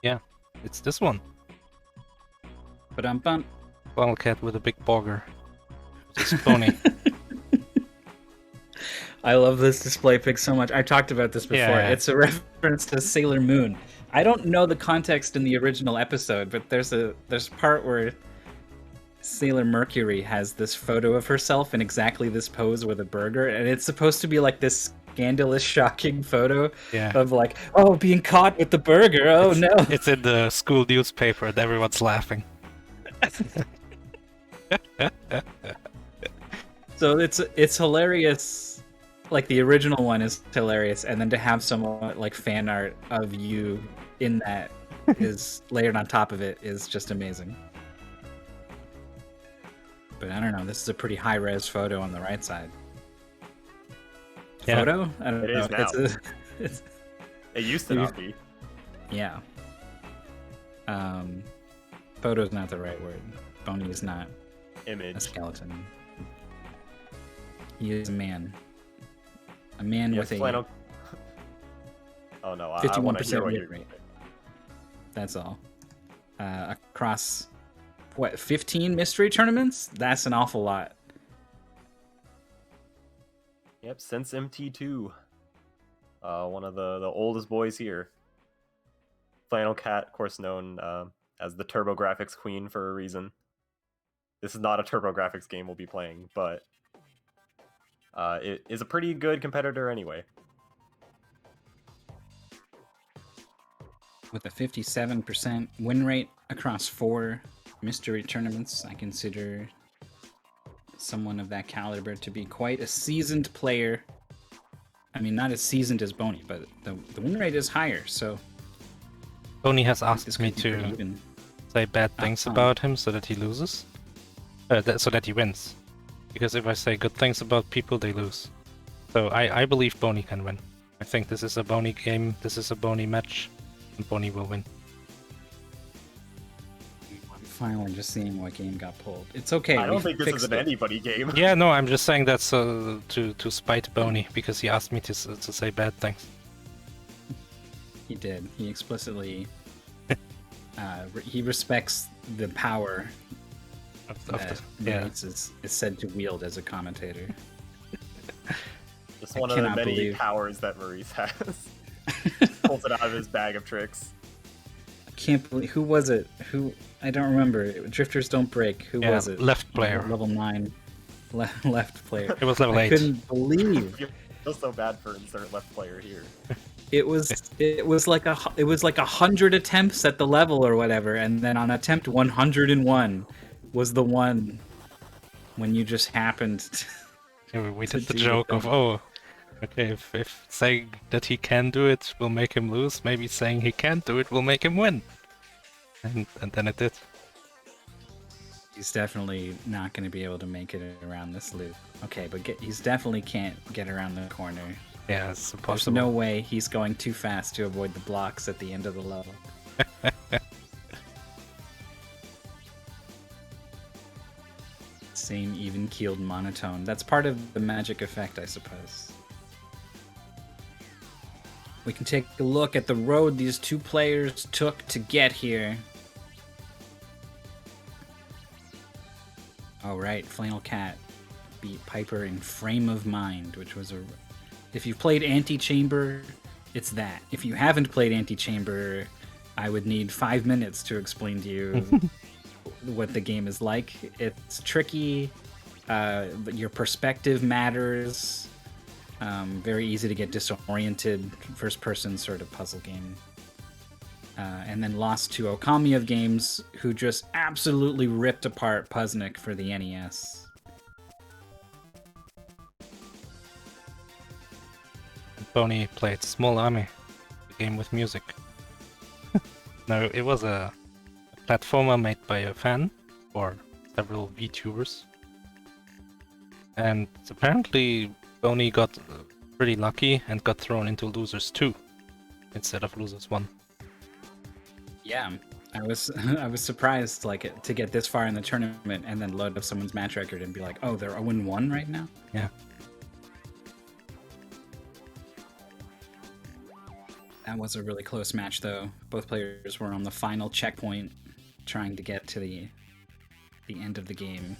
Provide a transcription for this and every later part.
Yeah, it's this one. Ba-dum-bum. FlannelKat with a big bogger. This is Bony. I love this display pic so much. I talked about this before. Yeah. It's a reference to Sailor Moon. I don't know the context in the original episode, but there's a part where Sailor Mercury has this photo of herself in exactly this pose with a burger, and it's supposed to be like this scandalous, shocking photo of like, oh, being caught with the burger. Oh no! It's in the school newspaper, and everyone's laughing. So it's hilarious. Like the original one is hilarious, and then to have some like fan art of you in that is layered on top of it is just amazing. But I don't know. This is a pretty high res photo on the right side. Yeah. Photo? I don't know. Is now. It used to not be. Yeah. Photo's not the right word. Bony is not Image. a skeleton. He is a man. A man with flannel... Oh no, 51% win rate. That's all. Across what, 15 mystery tournaments? That's an awful lot. Yep, since MT2. One of the oldest boys here. FlannelKat, of course known as the TurboGrafx Queen for a reason. This is not a TurboGrafx game we'll be playing, but it is a pretty good competitor anyway. With a 57% win rate across 4 mystery tournaments, I consider someone of that caliber to be quite a seasoned player. I mean, not as seasoned as Bony, but the win rate is higher, so... Bony has asked me to say bad things about him so that he loses. So that he wins. Because if I say good things about people, they lose. So I believe Bony can win. I think this is a Bony game, this is a Bony match, and Bony will win. I'm finally just seeing what game got pulled. It's okay. I don't think this is an anybody game. Yeah, no, I'm just saying that's to spite Bony, because he asked me to say bad things. He did. He explicitly... he respects the power that Maurice is said to wield as a commentator. Just one of the many powers that Maurice has. Pulls it out of his bag of tricks. I can't believe... Who was it? I don't remember. Drifters don't break. Who was it? Left player. Level 9. Left player. It was level 8. I couldn't believe. I feel so bad for insert left player here. It was like 100 attempts at the level or whatever, and then on attempt 101 was the one when you just happened. We did the joke of, oh, okay, if saying that he can do it will make him lose, maybe saying he can't do it will make him win. And then it did. He's definitely not going to be able to make it around this loop. Okay, but he's definitely can't get around the corner. Yeah, it's impossible. There's no way he's going too fast to avoid the blocks at the end of the level. Same even-keeled monotone. That's part of the magic effect, I suppose. We can take a look at the road these two players took to get here. All right, FlannelKat beat Piper in Frame of Mind, which was a... If you've played Antichamber, it's that. If you haven't played Antichamber, I would need 5 minutes to explain to you what the game is like. It's tricky, but your perspective matters. Very easy to get disoriented, first-person sort of puzzle game. And then lost to Okami of Games, who just absolutely ripped apart Puzznik for the NES. Bony played Small Army, a game with music. No, it was a platformer made by a fan, or several VTubers. And apparently Bony got pretty lucky and got thrown into Losers 2 instead of Losers 1. Yeah, I was surprised to get this far in the tournament and then load up someone's match record and be like, oh, they're 0-1 right now? Yeah. That was a really close match, though. Both players were on the final checkpoint, trying to get to the end of the game.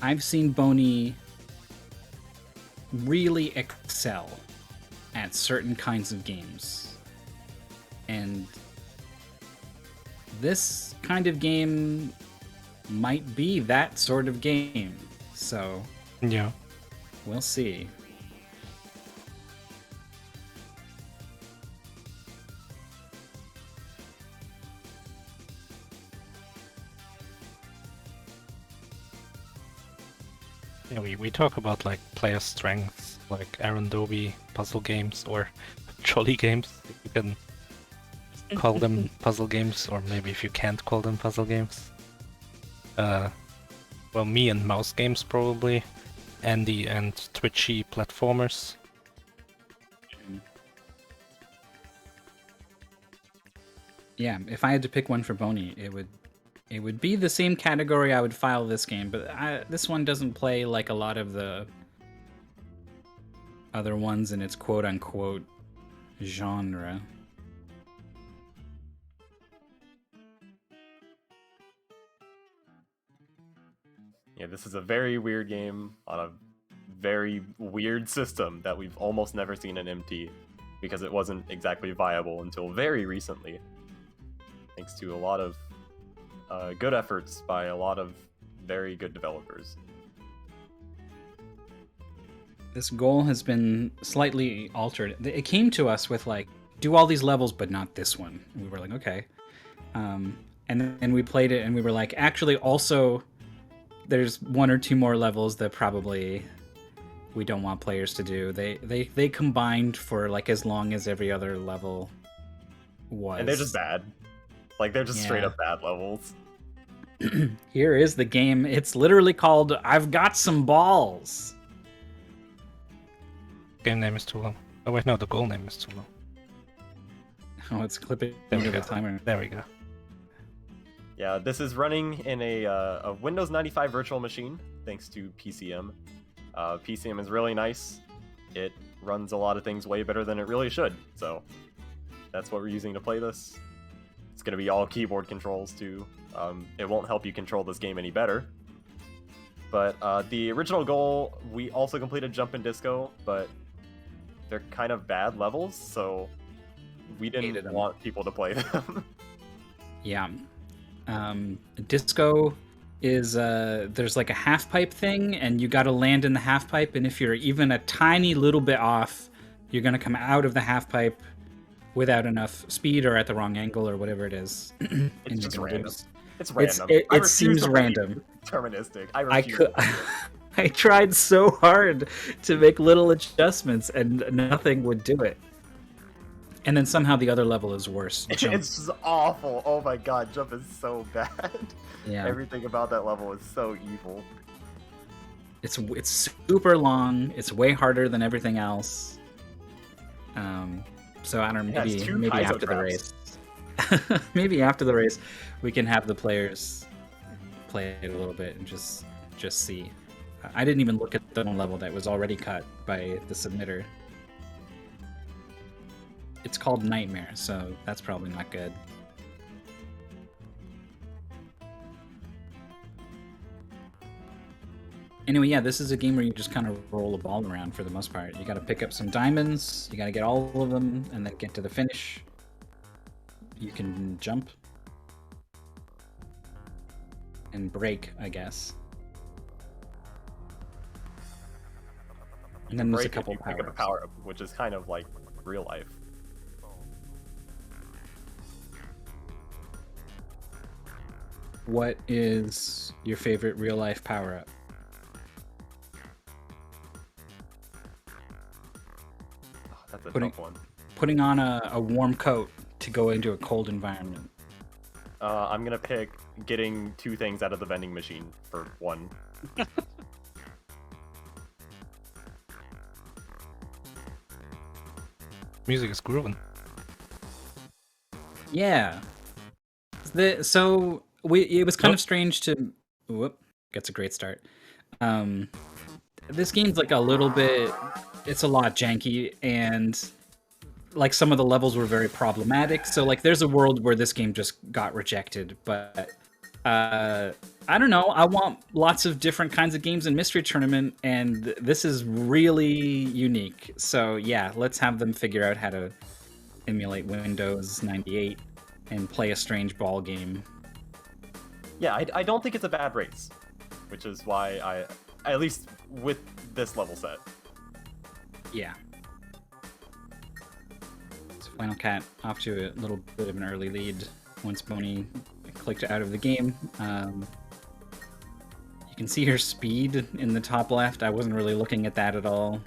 I've seen Bony really excel at certain kinds of games. And this kind of game might be that sort of game. So, Yeah. we'll see. Yeah, we talk about like player strengths, like Aaron Dobie puzzle games or trolley games, if you can call them puzzle games, or maybe if you can't call them puzzle games. Well, me and mouse games probably, Andy and twitchy platformers. Yeah, if I had to pick one for Bony, it would be the same category I would file this game, but this one doesn't play like a lot of the other ones in its quote-unquote genre. Yeah, this is a very weird game on a very weird system that we've almost never seen in MT, because it wasn't exactly viable until very recently, thanks to a lot of good efforts by a lot of very good developers. This goal has been slightly altered. It came to us with like, do all these levels, but not this one. And we were like, okay. And then we played it and we were like, actually, also, there's one or two more levels that probably we don't want players to do. They combined for like as long as every other level was. And they're just bad. Like, they're just straight Yeah. up bad levels. Here is the game. It's literally called I've Got Some Balls. Game name is too long. Oh wait, no, the goal name is too long. Oh, it's clipping There we into the go. timer. There we go. Yeah, this is running in a Windows 95 virtual machine, thanks to PCM. PCM is really nice. It runs a lot of things way better than it really should, so that's what we're using to play this. It's going to be all keyboard controls, too. It won't help you control this game any better. But the original goal, we also completed Jump and Disco, but they're kind of bad levels, so we Hated didn't them. want people to play them. Yeah. Disco is there's like a half pipe thing, and you got to land in the half pipe, and if you're even a tiny little bit off, you're gonna come out of the half pipe without enough speed or at the wrong angle or whatever it is. And It's just you're gonna random. lose. It's random. It I refuse seems to believe random. it's deterministic. I I refuse. could. I tried so hard to make little adjustments, and nothing would do it. And then somehow the other level is worse. Jump. It's just awful. Oh my god, Jump is so bad. Yeah. Everything about that level is so evil. It's super long. It's way harder than everything else. So I don't know. It has two Maybe Kaizo after the traps. race, maybe after the race, we can have the players play it a little bit and just see. I didn't even look at the one level that was already cut by the submitter. It's called Nightmare, so that's probably not good. Anyway, yeah, this is a game where you just kind of roll a ball around for the most part. You got to pick up some diamonds, you got to get all of them, and then get to the finish. You can jump and break, I guess. And then there's a Break if couple you pick up a power-ups. power up, which is kind of like real life. What is your favorite real life power up? Oh, that's a Putting- tough one. Putting on a warm coat to go into a cold environment. I'm gonna pick getting two things out of the vending machine for one. Music is grooving. Yeah. It was kind of strange to. Whoop, gets a great start. This game's like a little bit, it's a lot janky, and like some of the levels were very problematic. So like there's a world where this game just got rejected, but I don't know. I want lots of different kinds of games in Mystery Tournament, and this is really unique. So yeah, let's have them figure out how to emulate Windows 98 and play a strange ball game. Yeah, I don't think it's a bad race, which is why at least with this level set. Yeah. So FlannelKat off to a little bit of an early lead once Bony clicked out of the game. You can see her speed in the top left. I wasn't really looking at that at all.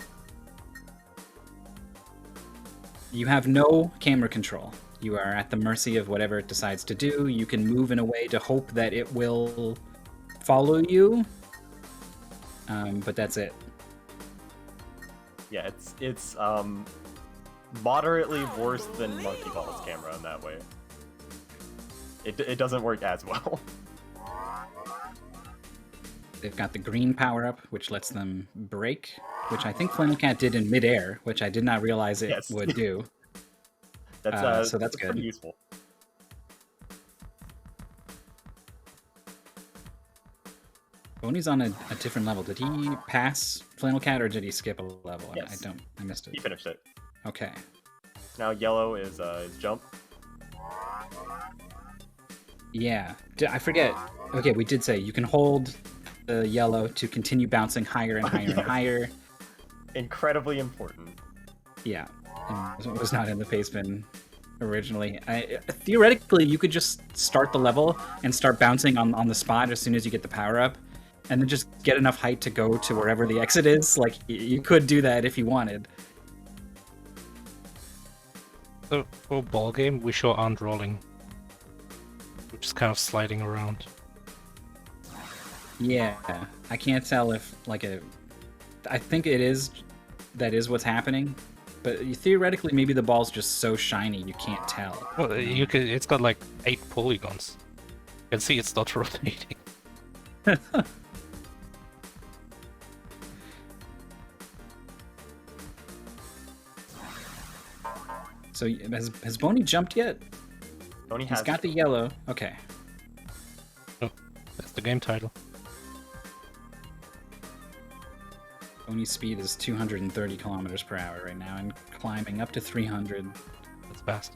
You have no camera control. You are at the mercy of whatever it decides to do. You can move in a way to hope that it will follow you, but that's it. Yeah, it's moderately worse than Monkey Ball's camera in that way. It doesn't work as well. They've got the green power-up, which lets them break, which I think FlannelKat did in midair, which I did not realize it would do. That's so that's good. Pretty useful. Bony's on a different level. Did he pass FlannelKat or did he skip a level? Yes. I missed it. He finished it. Okay. Now yellow is jump. Yeah, I forget. Okay, we did say you can hold the yellow to continue bouncing higher and higher and higher. Incredibly important. Yeah, it was not in the pace bin originally. Theoretically, you could just start the level and start bouncing on the spot as soon as you get the power up, and then just get enough height to go to wherever the exit is. Like, you could do that if you wanted. So for ball game, we sure aren't rolling. We're just kind of sliding around. Yeah, I can't tell if I think that is what's happening, but theoretically maybe the ball's just so shiny you can't tell. Well, it's got like 8 polygons. You can see it's not rotating. So has Bony jumped yet? Bony He's has got the yellow. Okay. Oh, that's the game title. Bony's speed is 230 kilometers per hour right now and climbing up to 300. That's fast.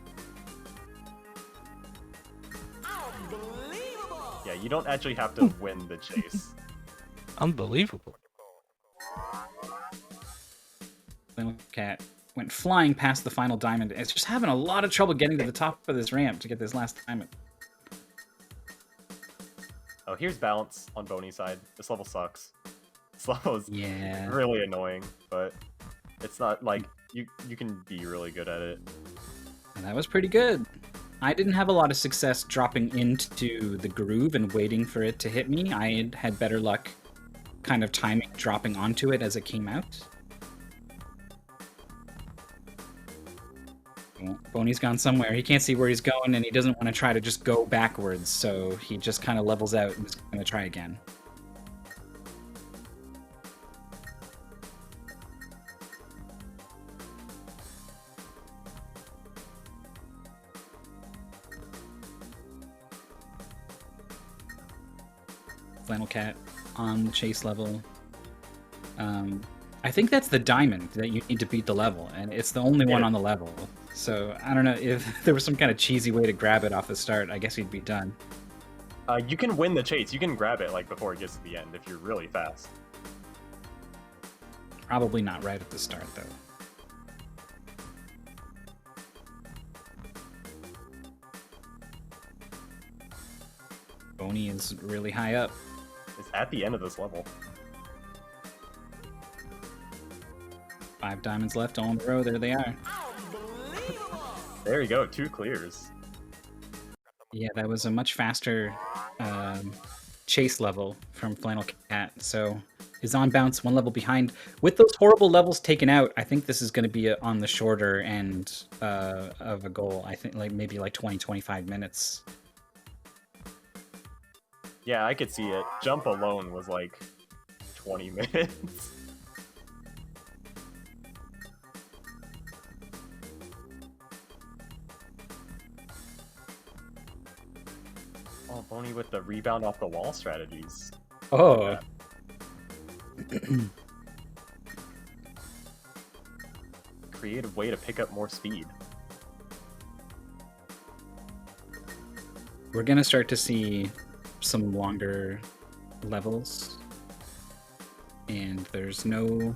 Yeah, you don't actually have to win the chase. Unbelievable. FlannelKat went flying past the final diamond. It's just having a lot of trouble getting to the top of this ramp to get this last diamond. Oh, here's balance on Bony's side. This level sucks. This level is Yeah. really annoying, but it's not like you can be really good at it. And that was pretty good. I didn't have a lot of success dropping into the groove and waiting for it to hit me. I had better luck kind of timing dropping onto it as it came out. Well, Bony's gone somewhere. He can't see where he's going, and he doesn't want to try to just go backwards, so he just kind of levels out and is going to try again. FlannelKat on the chase level. I think that's the diamond that you need to beat the level, and it's the only one on the level. So I don't know if there was some kind of cheesy way to grab it off the start. I guess he'd be done. You can win the chase. You can grab it like before it gets to the end if you're really fast. Probably not right at the start, though. Bony is really high up. It's at the end of this level. 5 diamonds left all in a row. There they are. There you go, 2 clears. Yeah, that was a much faster chase level from FlannelKat. So is on bounce 1 level behind. With those horrible levels taken out, I think this is going to be on the shorter end of a goal. I think maybe 20-25 minutes. Yeah, I could see it. Jump alone was like 20 minutes. Oh, Bony with the rebound off the wall strategies. Oh. Creative way to pick up more speed. We're gonna start to see some longer levels, and there's no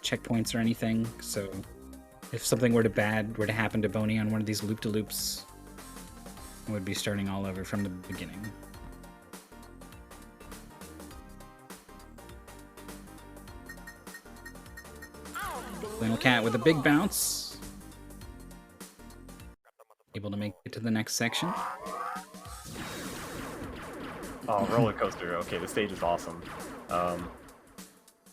checkpoints or anything, so if something were to happen to Bony on one of these loop-de-loops, I would be starting all over from the beginning. FlannelKat with a big bounce. Able to make it to the next section. Oh, roller coaster. Okay, the stage is awesome.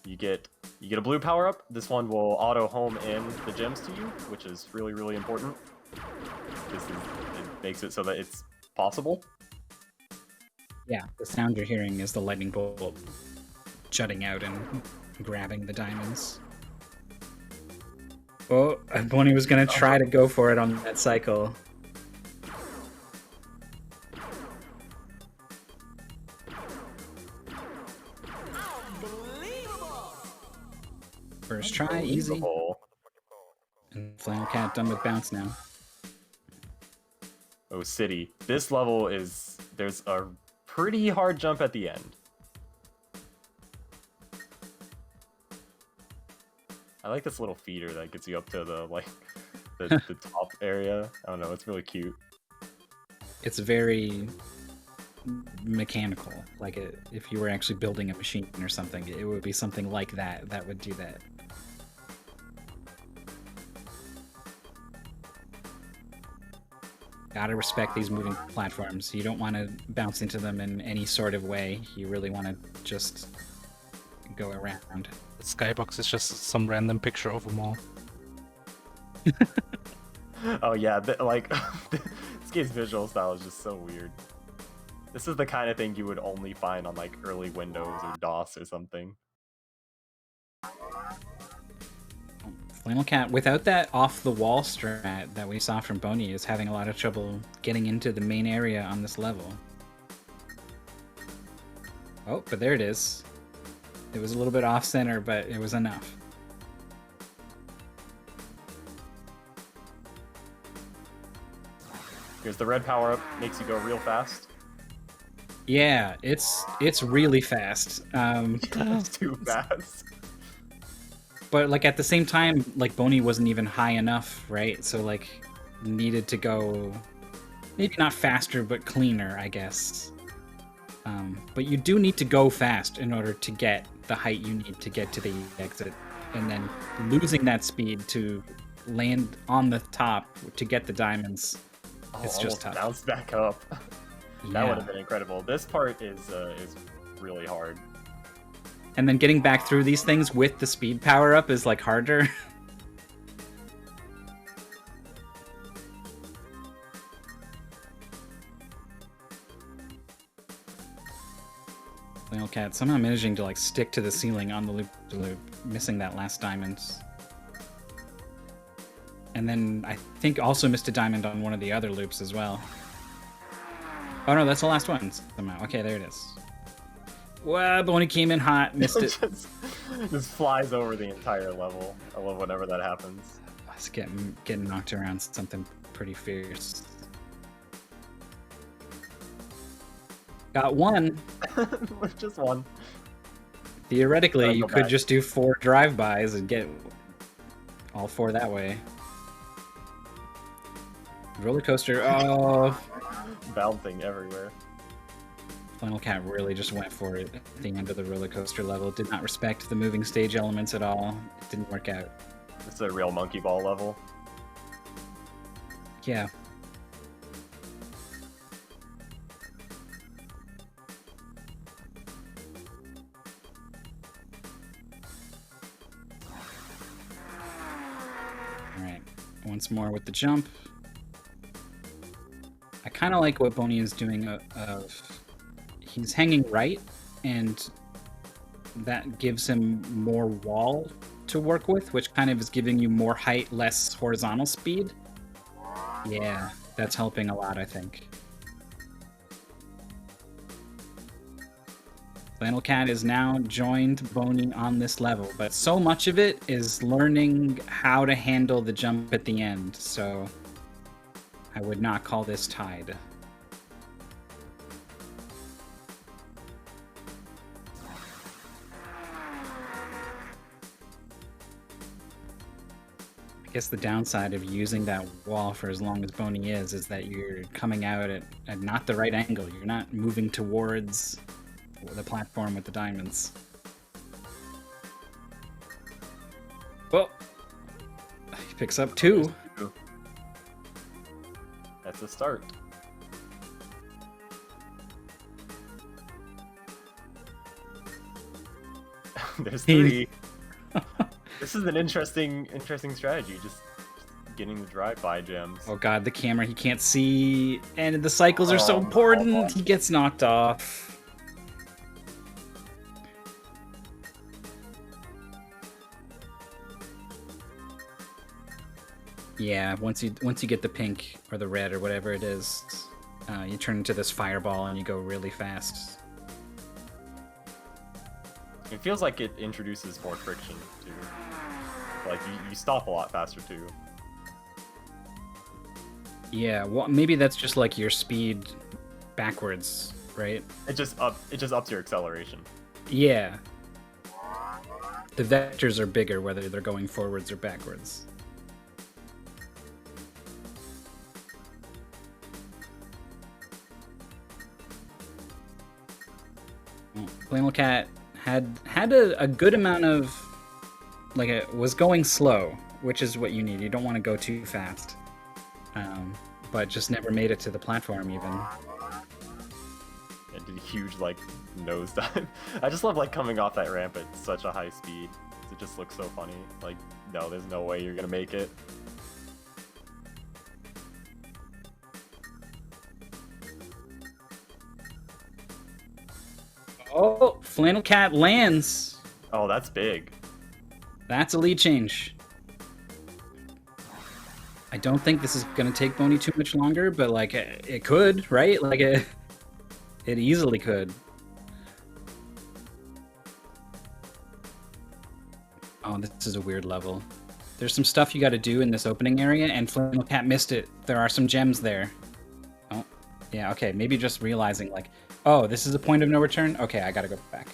You get a blue power up. This one will auto home in the gems to you, which is really, really important. It makes it so that it's possible. Yeah, the sound you're hearing is the lightning bolt jutting out and grabbing the diamonds. Oh, Bony was gonna try to go for it on that cycle. First try, easy. Unbelievable. And FlannelKat done with bounce now. Oh, City. This level is... There's a pretty hard jump at the end. I like this little feeder that gets you up to the, like, the top area. I don't know, it's really cute. It's very mechanical. Like, if you were actually building a machine or something, it would be something like that that would do that. Gotta respect these moving platforms. You don't want to bounce into them in any sort of way. You really want to just go around. The skybox is just some random picture of them all. Oh yeah, like, this game's visual style is just so weird. This is the kind of thing you would only find on, like, early Windows or DOS or something. FlannelKat, without that off-the-wall strat that we saw from Bony, is having a lot of trouble getting into the main area on this level. Oh, but there it is. It was a little bit off-center, but it was enough. Here's the red power-up, makes you go real fast. Yeah, it's really fast. It's too fast. But, like, at the same time, like, Bony wasn't even high enough, right? So, like, needed to go... Maybe not faster, but cleaner, I guess. But you do need to go fast in order to get the height you need to get to the exit. And then losing that speed to land on the top to get the diamonds, it's just tough. Bounce back up. That Yeah. would have been incredible. This part is really hard. And then getting back through these things with the speed power up is, like, harder. FlannelKat somehow managing to, like, stick to the ceiling on the loop-to-loop, missing that last diamond. And then I think also missed a diamond on one of the other loops as well. Oh no, that's the last one somehow. Okay, there it is. Well, Bony came in hot, missed it. just flies over the entire level. I love whenever that happens. It's getting knocked around something pretty fierce. Got one. Just one. Theoretically, you Go could back. just do 4 drive-bys and get all 4 that way. Roller coaster. Oh, Bouncing everywhere. FlannelKat really just went for it at the end of the roller coaster level. Did not respect the moving stage elements at all. It didn't work out. It's a real monkey ball level. Yeah. Alright, once more with the jump. I kind of like what Bony is doing of he's hanging right, and that gives him more wall to work with, which kind of is giving you more height, less horizontal speed. Yeah, that's helping a lot, I think. FlannelKat is now joined Bony on this level, but so much of it is learning how to handle the jump at the end, so I would not call this tied. I guess the downside of using that wall for as long as Bony is that you're coming out at not the right angle. You're not moving towards the platform with the diamonds. Well, he picks up 2. That's a start. There's 3. This is an interesting strategy. Just getting the drive-by gems. Oh god, the camera, he can't see, and the cycles are so important. He gets knocked off. Yeah, once you get the pink or the red or whatever it is, you turn into this fireball and you go really fast. It feels like it introduces more friction too. Like you stop a lot faster too. Yeah, well, maybe that's just like your speed backwards, right? It just ups your acceleration. Yeah. The vectors are bigger whether they're going forwards or backwards. FlannelKat had a good amount of, like, it was going slow, which is what you need. You don't want to go too fast, but just never made it to the platform even. It did a huge like nosedive. I just love like coming off that ramp at such a high speed. It just looks so funny. Like, no, there's no way you're gonna make it. Oh, FlannelKat lands. Oh, that's big. That's a lead change. I don't think this is going to take Bony too much longer, but like it could, right? Like it easily could. Oh, this is a weird level. There's some stuff you got to do in this opening area, and FlannelKat missed it. There are some gems there. Oh, yeah, okay. Maybe just realizing like, oh, this is a point of no return? Okay, I gotta go back.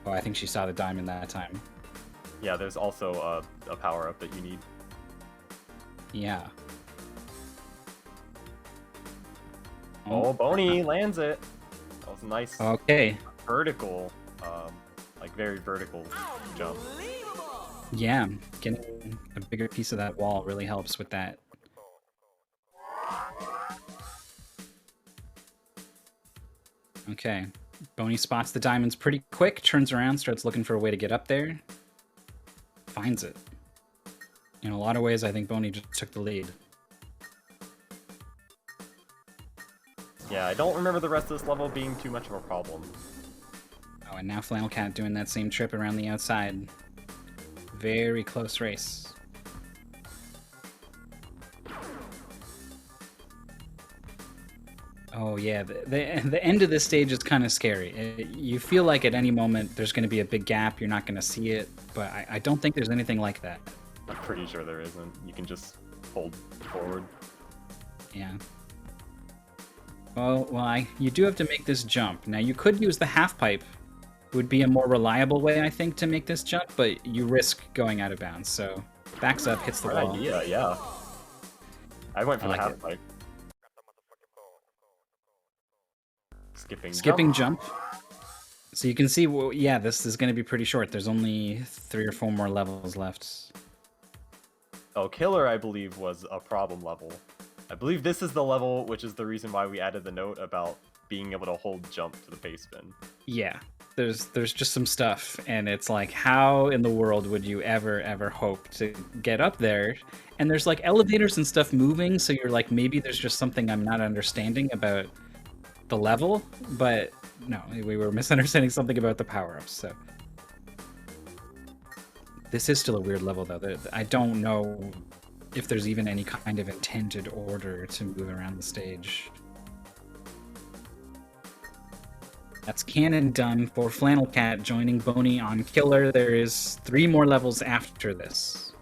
Oh, I think she saw the diamond that time. Yeah, there's also a power-up that you need. Yeah. Oh, Bony lands it. That was a nice Okay. vertical, like very vertical jump. Yeah, getting a bigger piece of that wall really helps with that. Okay, Bony spots the diamonds pretty quick, turns around, starts looking for a way to get up there. Finds it. In a lot of ways, I think Bony just took the lead. Yeah, I don't remember the rest of this level being too much of a problem. Oh, and now FlannelKat doing that same trip around the outside. Very close race. Oh yeah, the end of this stage is kind of scary. You feel like at any moment there's going to be a big gap, you're not going to see it, but I don't think there's anything like that. I'm pretty sure there isn't. You can just hold forward. Yeah. Well, you do have to make this jump. Now, you could use the half pipe. It would be a more reliable way, I think, to make this jump, but you risk going out of bounds. So, backs up, hits the Good wall. idea, yeah. I went for the half pipe. Skipping jump. So you can see, well, yeah, this is going to be pretty short. There's only 3 or 4 more levels left. Oh, Killer, I believe, was a problem level. I believe this is the level, which is the reason why we added the note about being able to hold jump to the face spin. Yeah, there's just some stuff, and it's like, how in the world would you ever hope to get up there? And there's like elevators and stuff moving, so you're like, maybe there's just something I'm not understanding about the level, but no, we were misunderstanding something about the power-ups, so. This is still a weird level, though. I don't know if there's even any kind of intended order to move around the stage. That's canon done for FlannelKat joining Bony on Killer. There is 3 more levels after this.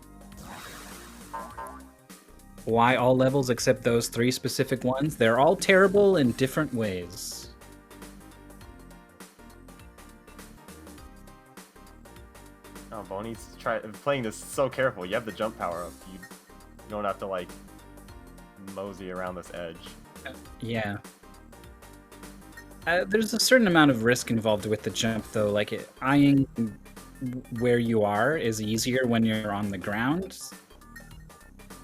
Why all levels except those 3 specific ones? They're all terrible in different ways. Oh, Bony's playing this so careful. You have the jump power up. You don't have to like mosey around this edge. Yeah. There's a certain amount of risk involved with the jump, though. Like, eyeing where you are is easier when you're on the ground.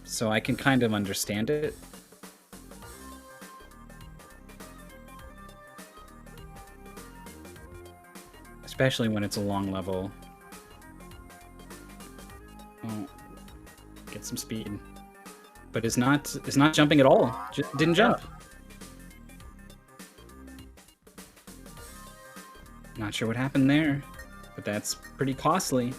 So I can kind of understand it. Especially when it's a long level. Oh, get some speed. But it's not jumping at all. Just didn't jump. Not sure what happened there, but that's pretty costly.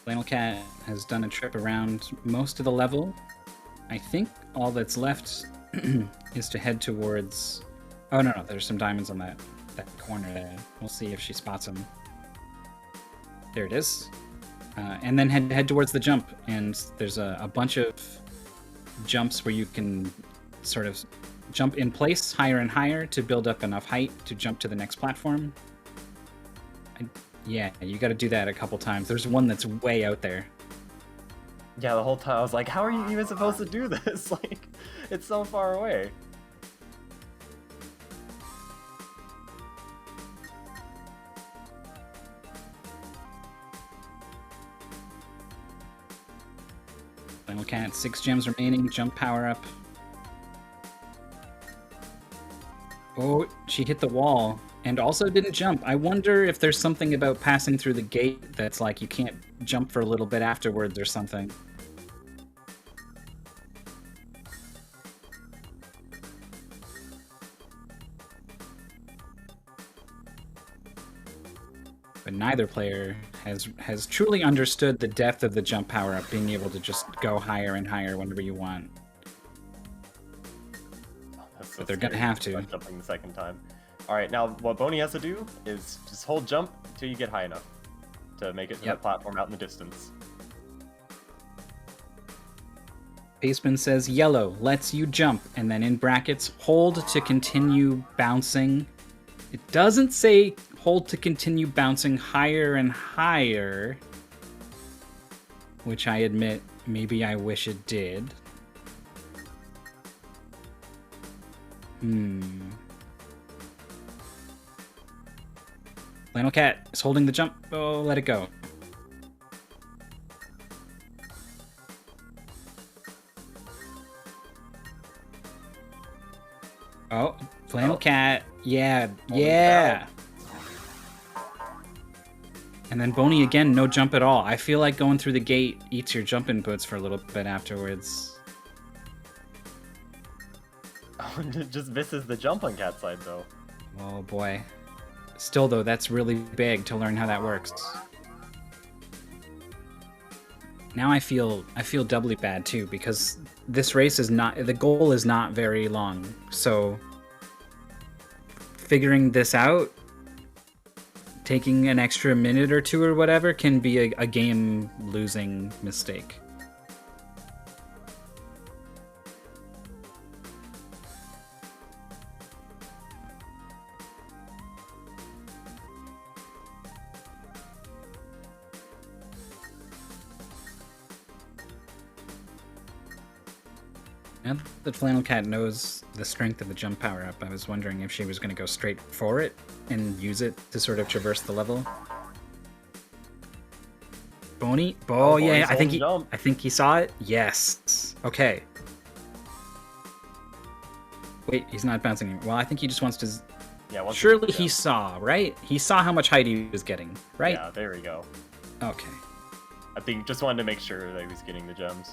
FlannelKat has done a trip around most of the level. I think all that's left is to head towards... Oh, no, there's some diamonds on that corner there. We'll see if she spots them. There it is. And then head towards the jump. And there's a bunch of jumps where you can sort of jump in place higher and higher to build up enough height to jump to the next platform. Yeah, you got to do that a couple times. There's one that's way out there. Yeah, the whole time I was like, how are you even supposed to do this? Like, it's so far away. FlannelKat, 6 gems remaining, jump power up. Oh, she hit the wall and also didn't jump. I wonder if there's something about passing through the gate that's like you can't jump for a little bit afterwards or something. But neither player has truly understood the depth of the jump power-up, being able to just go higher and higher whenever you want. So but they're gonna have to. Jumping the second time. Alright, now what Bony has to do is just hold jump until you get high enough to make it to the platform out in the distance. Paceman says yellow lets you jump, and then in brackets, hold to continue bouncing. It doesn't say hold to continue bouncing higher and higher, which I admit, maybe I wish it did. FlannelKat is holding the jump. Oh, let it go. Oh, FlannelKat. Yeah, yeah. And then Bony again, no jump at all. I feel like going through the gate eats your jump inputs for a little bit afterwards. Oh, it just misses the jump on Cat's side, though. Oh boy. Still, though, that's really big to learn how that works. Now I feel doubly bad, too, because this race is not... The goal is not very long, so... Figuring this out, taking an extra minute or two or whatever, can be a game-losing mistake. Now that FlannelKat knows the strength of the jump power-up, I was wondering if she was going to go straight for it and use it to sort of traverse the level. Bony? Oh, yeah, I think he saw it. Yes. Okay. Wait, he's not bouncing. Well, I think he just wants to... Yeah, once Surely you get the he gem. saw, right? He saw how much height he was getting, right? Yeah, there we go. Okay. I think just wanted to make sure that he was getting the gems.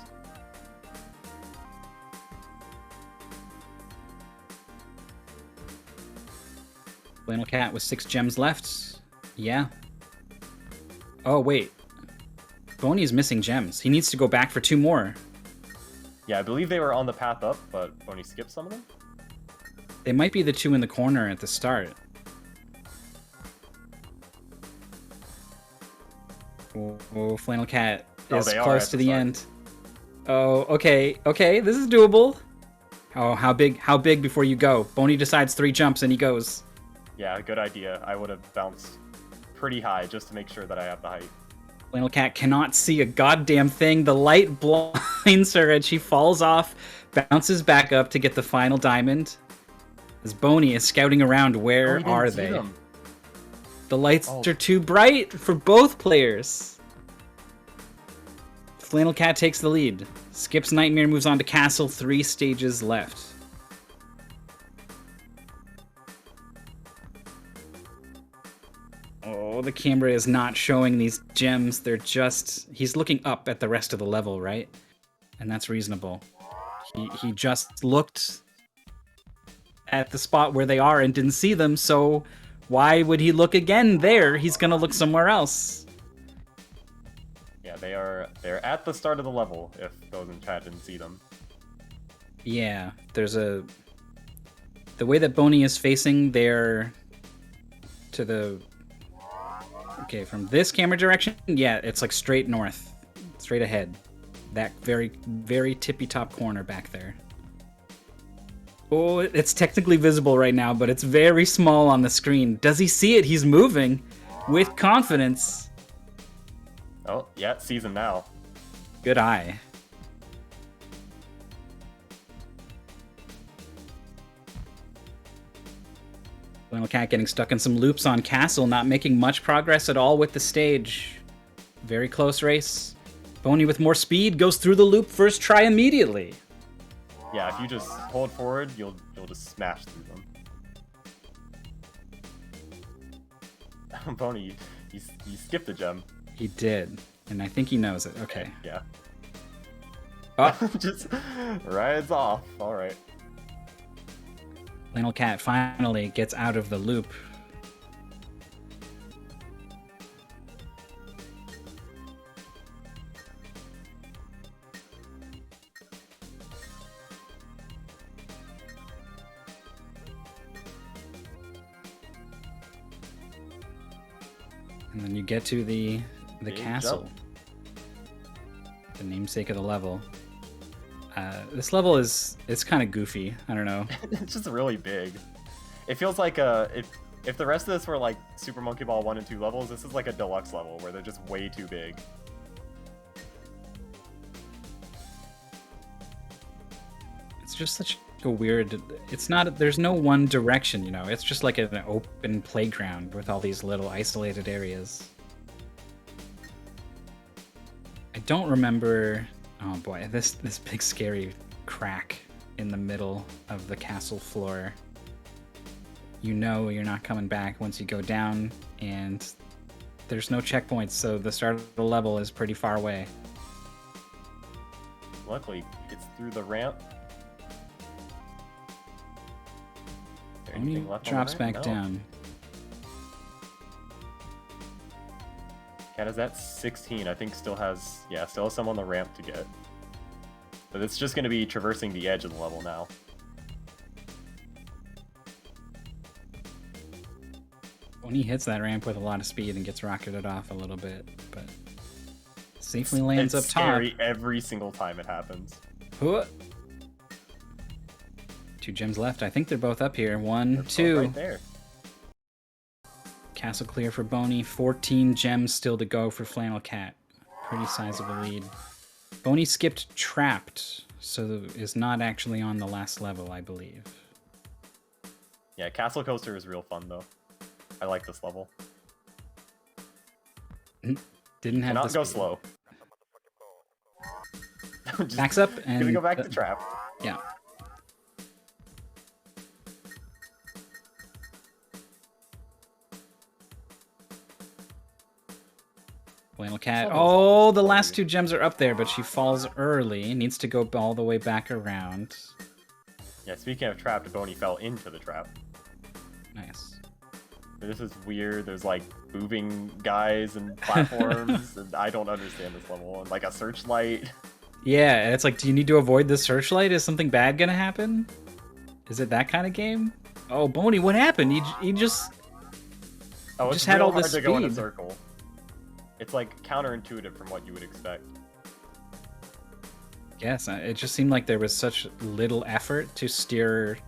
FlannelKat with 6 gems left. Yeah. Oh, wait. Bony's missing gems. He needs to go back for 2 more. Yeah, I believe they were on the path up, but Bony skipped some of them. They might be the 2 in the corner at the start. Oh, FlannelKat is they are close at to the the start. end. Oh, okay. Okay, this is doable. Oh, how big before you go? Bony decides 3 jumps and he goes. Yeah, good idea. I would have bounced pretty high just to make sure that I have the height. FlannelKat cannot see a goddamn thing. The light blinds her and she falls off, bounces back up to get the final diamond. As Bony is scouting around, where Oh, he are didn't see they? them. The lights Oh. are too bright for both players. FlannelKat takes the lead. Skips Nightmare, moves on to Castle, 3 stages left. Oh, the camera is not showing these gems. They're just... He's looking up at the rest of the level, right? And that's reasonable. He just looked at the spot where they are and didn't see them, so why would he look again there? He's gonna look somewhere else. Yeah, they're at the start of the level, if those in chat didn't see them. Yeah, there's a... The way that Bony is facing, they're to the... Okay, from this camera direction, yeah, it's like straight north. Straight ahead. That very, very tippy-top corner back there. Oh, it's technically visible right now, but it's very small on the screen. Does he see it? He's moving with confidence. Oh, yeah, sees him now. Good eye. FlannelKat getting stuck in some loops on Castle, not making much progress at all with the stage. Very close race. Bony with more speed goes through the loop first try immediately. Yeah, if you just hold forward, you'll just smash through them. Bony, you skipped a gem. He did, and I think he knows it. Okay. Yeah. Oh, Just rides off. All right. FlannelKat finally gets out of the loop. And then you get to the Big castle. jump. The namesake of the level. This level it's kind of goofy. I don't know. It's just really big. It feels like if the rest of this were like Super Monkey Ball 1 and 2 levels, this is like a deluxe level where they're just way too big. It's just such a weird... It's not... There's no one direction, you know? It's just like an open playground with all these little isolated areas. I don't remember... Oh boy, this big scary crack in the middle of the castle floor. You know you're not coming back once you go down, and there's no checkpoints, so the start of the level is pretty far away. Luckily, gets through the ramp. There Bony anything left on the drops ramp? back No. down. Cat is at 16. I think still has some on the ramp to get. But it's just going to be traversing the edge of the level now. When he hits that ramp with a lot of speed and gets rocketed off a little bit, but safely lands It's up top. scary every single time it happens. Huh. 2 gems left. I think they're both up here. 1, They're both 2. right there. Castle clear for Bony. 14 gems still to go for FlannelKat. Pretty sizable lead. Bony skipped Trapped, so is not actually on the last level, I believe. Yeah, Castle Coaster is real fun though. I like this level. Didn't have Cannot the go speed. slow. Just Backs up and... gonna go back to trap. Yeah. FlannelKat. level's Oh, the slowly. last 2 gems are up there, but she falls early. Needs to go all the way back around. Yeah, speaking of trapped, Bony fell into the trap. Nice. This is weird. There's like moving guys and platforms, and I don't understand this level. And like a searchlight. Yeah, and it's like, do you need to avoid the searchlight? Is something bad gonna happen? Is it that kind of game? Oh, Bony, what happened? You just Oh, it's just had real all hard this to go in a speed. circle. It's like counterintuitive from what you would expect. Yes, it just seemed like there was such little effort to steer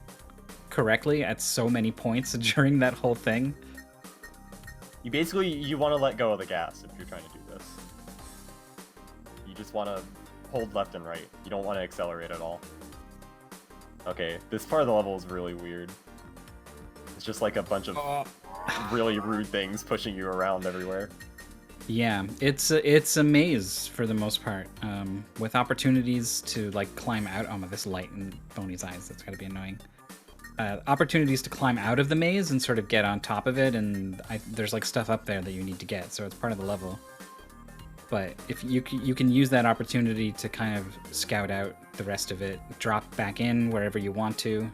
correctly at so many points during that whole thing. You want to let go of the gas if you're trying to do this. You just want to hold left and right. You don't want to accelerate at all. Okay, this part of the level is really weird. It's just like a bunch of really rude things pushing you around everywhere. Yeah, it's a maze for the most part, with opportunities to like climb out. Oh, this light in Bony's eyes, that's gotta be annoying. Opportunities to climb out of the maze and sort of get on top of it, and there's like stuff up there that you need to get, so it's part of the level. But if you can use that opportunity to kind of scout out the rest of it, drop back in wherever you want to.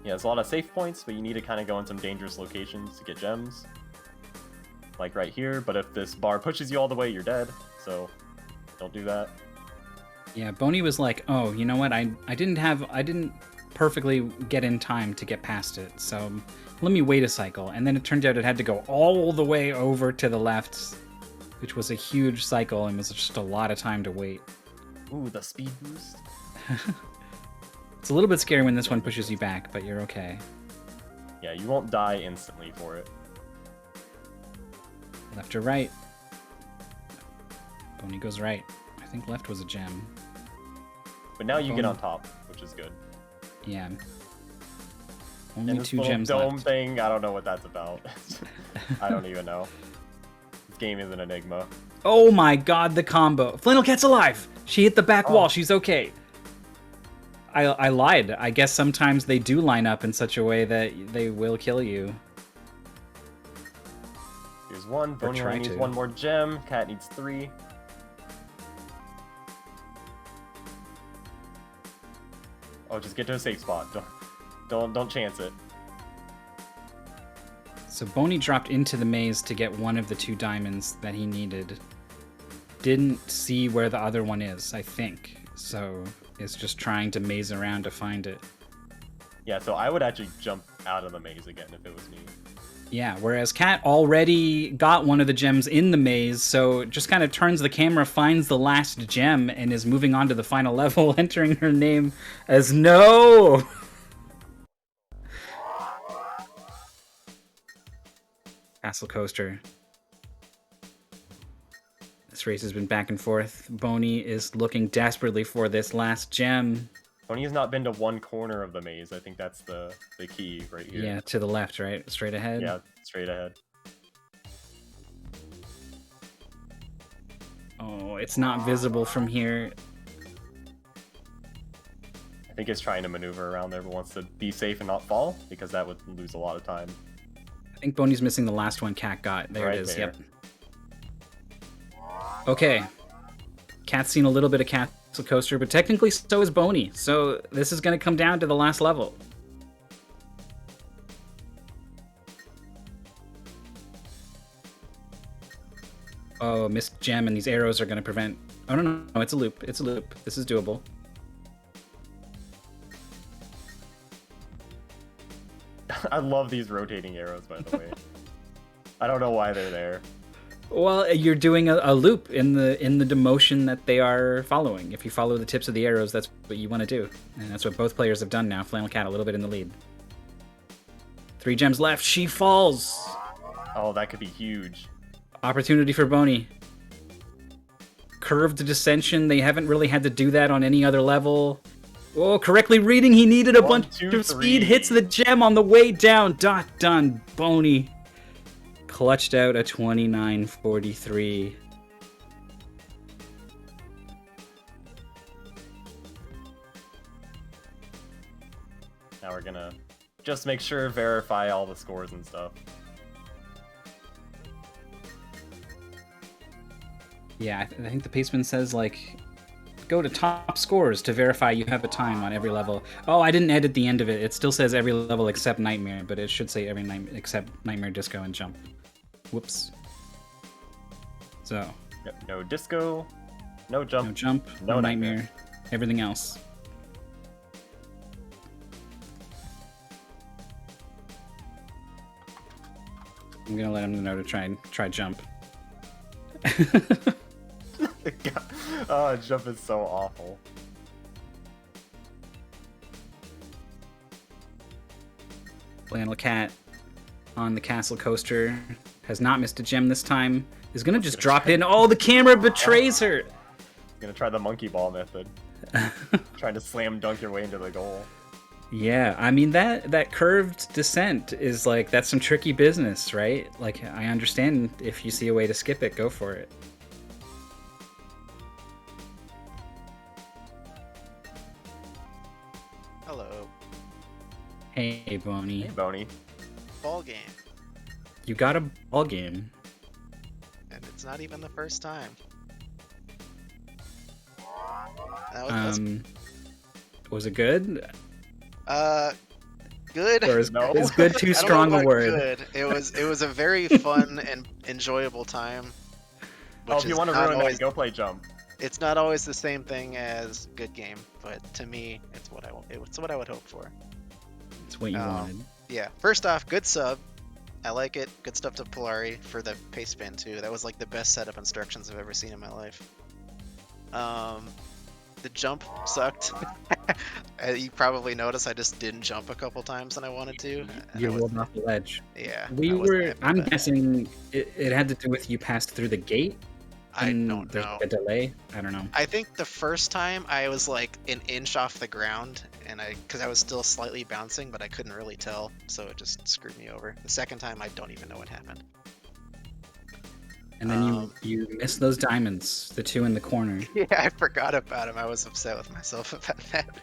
Yeah, there's a lot of safe points, but you need to kind of go in some dangerous locations to get gems. Like right here, but if this bar pushes you all the way, you're dead, so don't do that. Yeah, Bony was like, oh, you know what, I didn't perfectly get in time to get past it, so let me wait a cycle. And then it turned out it had to go all the way over to the left, which was a huge cycle and was just a lot of time to wait. Ooh, the speed boost. It's a little bit scary when this one pushes you back, but you're okay. Yeah, you won't die instantly for it. Left or right? Bony goes right. I think left was a gem. But now you get on top, which is good. Yeah. And Only this 2 little gems dome left. thing, I don't know what that's about. I don't even know. This game is an enigma. Oh my god, the combo. FlannelKat's alive! She hit the back wall, she's okay. I lied. I guess sometimes they do line up in such a way that they will kill you. Here's one. Bony try only needs to. 1 more gem. Cat needs 3. Oh, just get to a safe spot. Don't chance it. So Bony dropped into the maze to get one of the 2 diamonds that he needed. Didn't see where the other one is, I think. So is just trying to maze around to find it. Yeah, so I would actually jump out of the maze again if it was me. Yeah, whereas Kat already got one of the gems in the maze, so just kind of turns the camera, finds the last gem, and is moving on to the final level, entering her name as No! Castle Coaster. This race has been back and forth. Bony is looking desperately for this last gem. Bony has not been to one corner of the maze. I think that's the key right here. Yeah, to the left, right? Straight ahead? Yeah, straight ahead. Oh, it's not visible from here. I think it's trying to maneuver around there, but wants to be safe and not fall, because that would lose a lot of time. I think Bony's missing the last one Kat got. There Right it is, there. yep. Okay. Kat's seen a little bit of Castle Coaster, but technically so is Bony. So this is going to come down to the last level. Oh, missed gem, and these arrows are going to prevent... Oh, no, it's a loop. It's a loop. This is doable. I love these rotating arrows, by the way. I don't know why they're there. Well, you're doing a loop in the motion that they are following. If you follow the tips of the arrows, that's what you want to do. And that's what both players have done now. FlannelKat a little bit in the lead. 3 gems left. She falls. Oh, that could be huge. Opportunity for Bony. Curved descension. They haven't really had to do that on any other level. Oh, correctly reading. He needed a 1, bunch 2, of speed. 3. Hits the gem on the way down. Done. Bony. Clutched out a 29.43. Now we're gonna just make sure, verify all the scores and stuff. Yeah, I think the paceman says, like, go to top scores to verify you have a time on every level. Oh, I didn't edit the end of it. It still says every level except Nightmare, but it should say every except Nightmare, Disco, and Jump. Whoops. So. No disco, no jump. No jump, no nightmare. Everything else. I'm gonna let him know to try jump. Oh, jump is so awful. FlannelKat on the castle coaster has not missed a gem this time. Is gonna just drop in. Oh, the camera betrays her. Gonna try the monkey ball method. Trying to slam dunk your way into the goal. Yeah, I mean that curved descent is like, that's some tricky business, right? Like, I understand if you see a way to skip it, go for it. Hello. Hey, Bony. Hey, Bony. Ball game. You got a ball game. And it's not even the first time. That Was it good? good. Or is, No. is good too I don't know strong a about word? Good. It was a very fun and enjoyable time. Oh, if you want to ruin that, go play jump. It's not always the same thing as good game, but to me, it's what I would hope for. It's what you wanted. Yeah. First off, good sub. I like it. Good stuff to Polari for the pace spin too. That was like the best setup instructions I've ever seen in my life. The jump sucked. You probably noticed I just didn't jump a couple times and I wanted to. You rolled off the ledge. Yeah. We I wasn't were. happy I'm with that. guessing it had to do with you passed through the gate. I and don't there's know. a delay. I don't know. I think the first time I was like an inch off the ground, and because I was still slightly bouncing, but I couldn't really tell, so it just screwed me over. The second time, I don't even know what happened. And then you missed those diamonds, the two in the corner. Yeah, I forgot about him. I was upset with myself about that.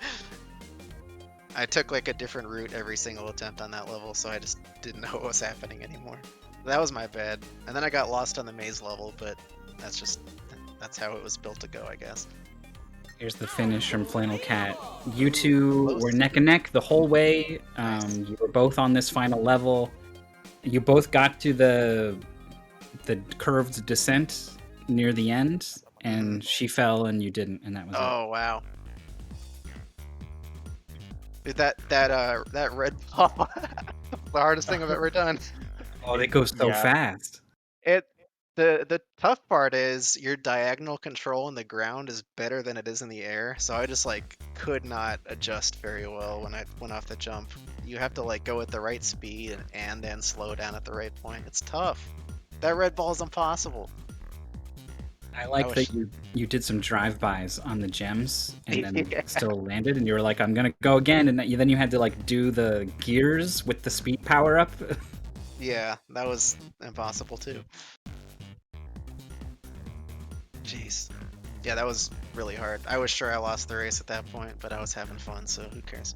I took like a different route every single attempt on that level, so I just didn't know what was happening anymore. That was my bad. And then I got lost on the maze level, but that's how it was built to go, I guess. Here's the finish from FlannelKat. You two were neck and neck the whole way. You were both on this final level. You both got to the curved descent near the end, and she fell and you didn't, and that was it. Oh wow. Dude, that red ball, the hardest thing I've ever done. Oh, they go so fast. The tough part is your diagonal control in the ground is better than it is in the air, so I just like could not adjust very well when I went off the jump. You have to like go at the right speed and then slow down at the right point. It's tough. That red ball is impossible. I like that you did some drive-bys on the gems and then still landed, and you were like, I'm gonna go again, and then you had to like do the gears with the speed power up. Yeah, that was impossible too. Jeez. Yeah, that was really hard. I was sure I lost the race at that point, but I was having fun, so who cares?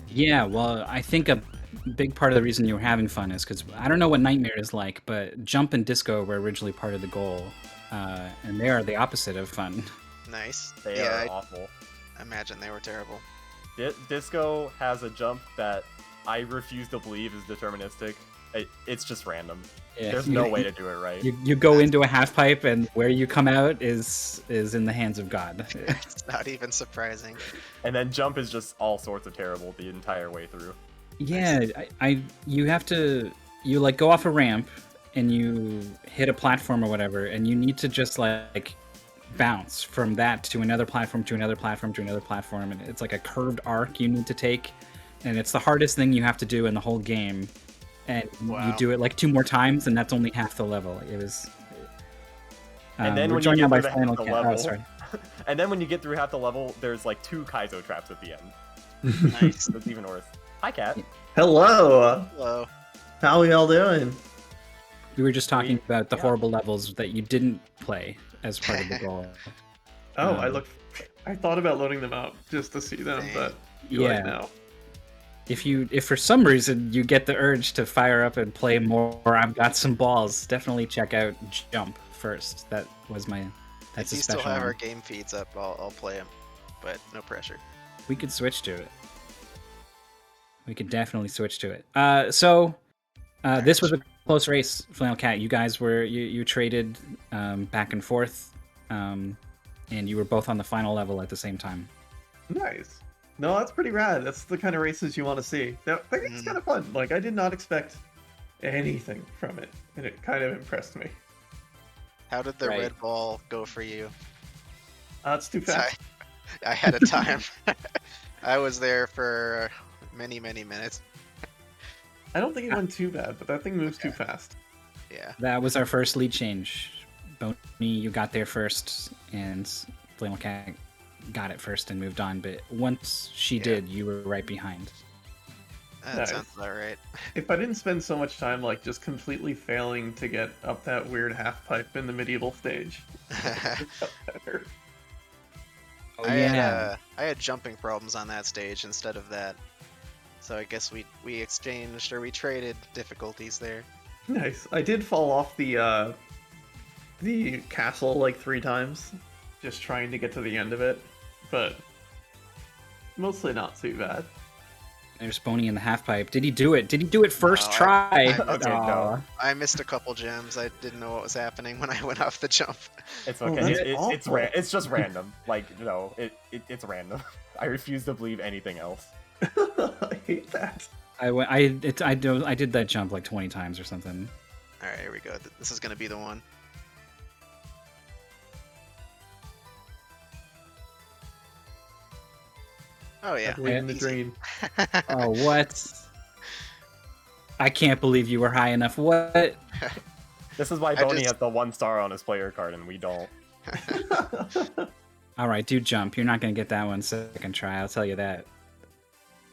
Yeah, well, I think a big part of the reason you were having fun is because I don't know what Nightmare is like, but Jump and Disco were originally part of the goal, and they are the opposite of fun. Nice. They are awful. I imagine they were terrible. Disco has a jump that I refuse to believe is deterministic. It's just random. Yeah, There's no way to do it right. You go into a half pipe, and where you come out is in the hands of God. It's not even surprising. And then jump is just all sorts of terrible the entire way through. Yeah, you have to like go off a ramp and you hit a platform or whatever, and you need to just like bounce from that to another platform to another platform to another platform, and it's like a curved arc you need to take, and it's the hardest thing you have to do in the whole game. And you do it like 2 more times, and that's only half the level. It was. And then when you get through half the level, and then when you get through half the level, there's like 2 Kaizo traps at the end. Nice. That's even worse. Hi, Kat. Hello. Hello. How are y'all doing? We were just talking about the horrible levels that you didn't play as part of the goal. Oh, I thought about loading them up just to see them, but right now. If for some reason you get the urge to fire up and play more I've Got Some Balls, definitely check out Jump first. That was my. That's If a you still special have one. our game feeds up, I'll play them, but no pressure. We could switch to it. We could definitely switch to it. So this was a close race, FlannelKat. You guys were you traded back and forth, and you were both on the final level at the same time. Nice. No, that's pretty rad. That's the kind of races you want to see. That it's kind of fun. Like, I did not expect anything from it, and it kind of impressed me. How did the Right. red ball go for you? It's too fast. I had a time. I was there for many minutes. I don't think it went too bad, but that thing moves too fast. Yeah. That was our first lead change. Bony, you got there first, and FlannelKat got it first and moved on. But once she did, you were right behind. That Nice. sounds about right. If I didn't spend so much time like just completely failing to get up that weird half pipe in the medieval stage, it felt better. Oh I had jumping problems on that stage instead of that. So I guess we exchanged or we traded difficulties there. Nice. I did fall off the castle like 3 times, just trying to get to the end of it, but mostly not too bad. There's Bony in the half pipe. Did he do it? Did he do it first No, try? Okay, no. I missed a couple gems. I didn't know what was happening when I went off the jump. It's Oh, okay. that's awful. It's just random. Like, no, it's random. I refuse to believe anything else. I hate that. I did that jump like 20 times or something. All right, here we go. This is gonna be the one. Oh yeah. I believe in the easy. dream. Oh, what? I can't believe you were high enough. What? This is why I Bony just- has the 1 star on his player card and we don't. All right, do jump. You're not gonna get that one second try. I'll tell you that.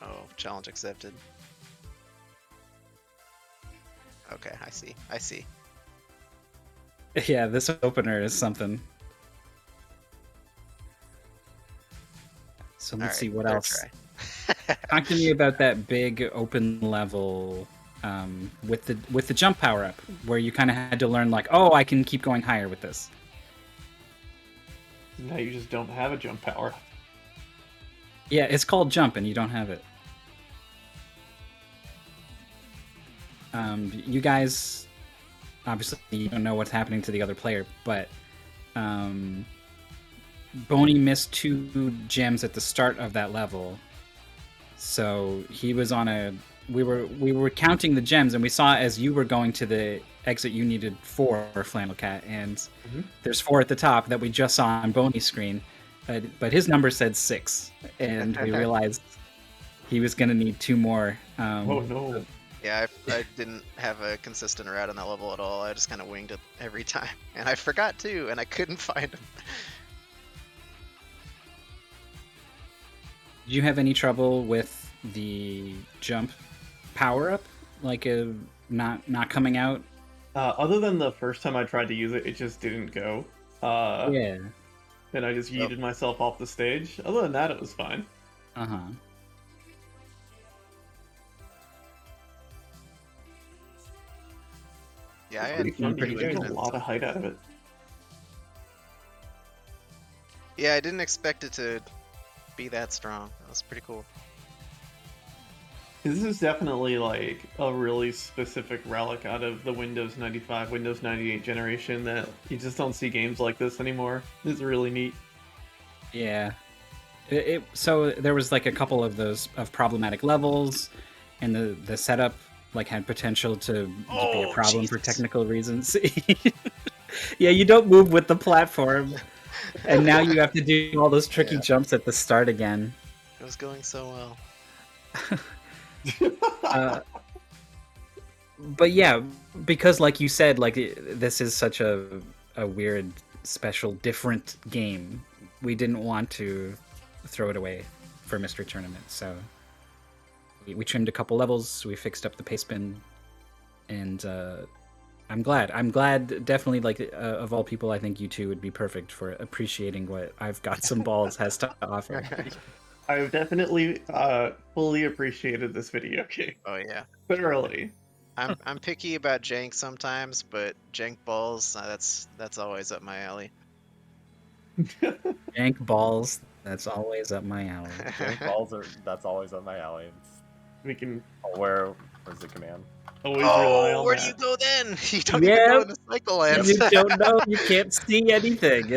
Oh, challenge accepted. Okay, I see. Yeah, this opener is something. So let's All see right, what third else. try. Talk to me about that big open level with the jump power up, where you kind of had to learn like, oh, I can keep going higher with this. Now you just don't have a jump power. Yeah, it's called jump, and you don't have it. You guys, obviously, you don't know what's happening to the other player, but Bony missed 2 gems at the start of that level, so he was on a. We were counting the gems, and we saw as you were going to the exit, you needed 4 FlannelKat, and there's 4 at the top that we just saw on Bony's screen, but his number said 6, and we realized he was going to need 2 more. Oh no. Yeah, I didn't have a consistent route on that level at all. I just kind of winged it every time, and I forgot to, and I couldn't find him. Did you have any trouble with the jump power up, like not coming out? Other than the first time I tried to use it, it just didn't go. Yeah. And I just yeeted myself off the stage. Other than that, it was fine. Uh-huh. Yeah, I had Pretty fun. pretty You get good. a lot of height out of it. Yeah, I didn't expect it to be that strong. That was pretty cool. This is definitely like a really specific relic out of the Windows 95, Windows 98 generation that you just don't see games like this anymore. It's really neat. Yeah. So there was like a couple of those of problematic levels, and the setup like had potential to be a Oh, problem for Jesus. technical reasons. Yeah, you don't move with the platform, and now you have to do all those tricky Yeah. jumps at the start again. It was going so well. But yeah, because like you said, like this is such a weird, special, different game. We didn't want to throw it away for Mystery Tournament, so we trimmed a couple levels. We fixed up the pace bin, and I'm glad. Definitely, like of all people, I think you two would be perfect for appreciating what I've Got Some Balls has to offer. I've definitely fully appreciated this video game. Oh yeah. Thoroughly. I'm picky about jank sometimes, but jank balls, that's always up my alley. Jank balls. That's always up my alley. Jank balls that's always up my alley. It's, We can where's the command? always rely Oh, on where that. do you go then? You don't even know Yep. when the cycle ends. You don't know. You can't see anything.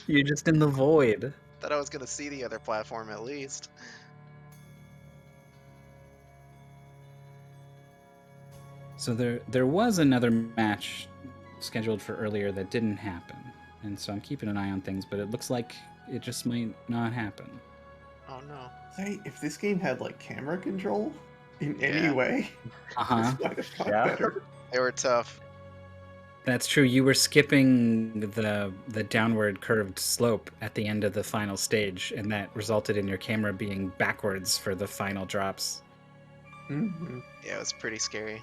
You're just in the void. Thought I was gonna see the other platform at least. So there was another match scheduled for earlier that didn't happen, and so I'm keeping an eye on things. But it looks like it just might not happen. Oh no. Say, if this game had like camera control in any Yeah. way, Uh-huh. this might have got Yeah. better. They were tough. That's true. You were skipping the downward curved slope at the end of the final stage, and that resulted in your camera being backwards for the final drops. Hmm. Yeah, it was pretty scary.